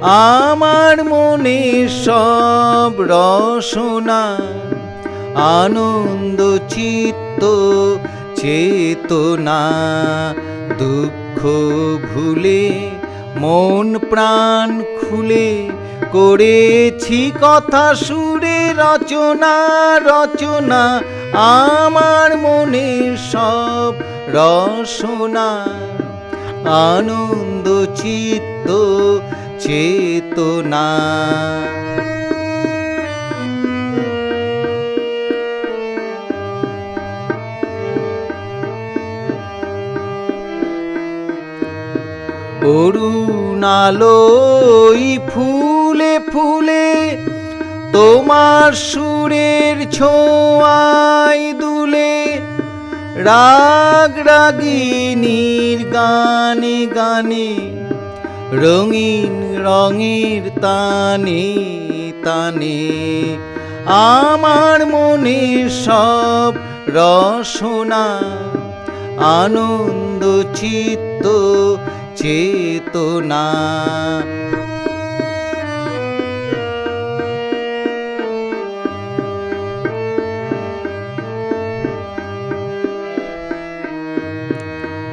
আমার মনে সব রসনা, আনন্দ চিত্ত চেতনা। দুঃখ ভুলে মন প্রাণ খুলে করেছি কথা সুরে রচনা রচনা। আমার মনে সব রসনা, আনন্দ চিত্ত চেতনা। অরুণালয় ফুলে ফুলে তোমার সুরের ছোঁয়ায় দুলে, রাগ রাগিনীর গানে গানে রঙিন রঙের তানে তানে। আমার মনে সব রসনা, আনন্দ চিত্ত চেতনা।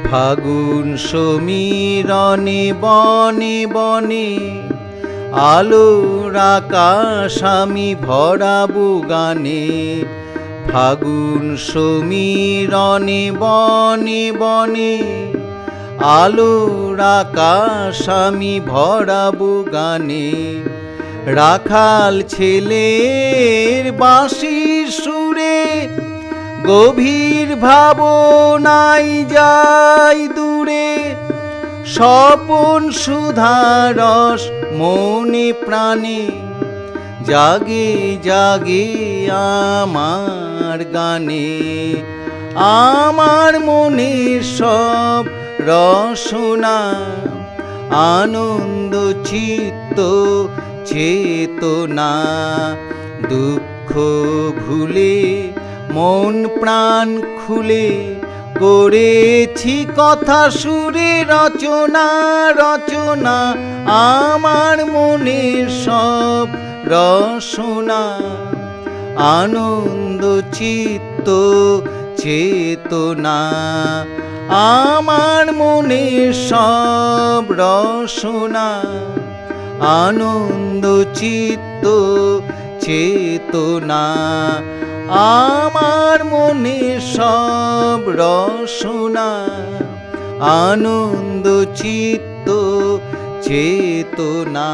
ফাগুন সমীরণে বনে বনে আলোর আকাশ আমি ভরাবো গানে। ফাগুন সমীরণে বনে বনে আলোর আকাশ আমি ভরাবো গানে। রাখাল ছেলের বাঁশির সুরে গভীর ভাবনাই যাই দূরে, স্বপন সুধারস মনে প্রাণে জাগে জাগে আমার গানে। আমার মনে সব রসনা, আনন্দ চিত্ত চেতনা। দুঃখ ভুলে মন প্রাণ খুলে করেছি কথা সুরে রচনা রচনা। আমার মনে সব রসনা, আনন্দ চিত্ত চেতনা। আমার মনে সব রসনা, আনন্দ চিত্ত চেতনা। আমার মনে সব রসনা, আনন্দ চিত্ত চেতনা।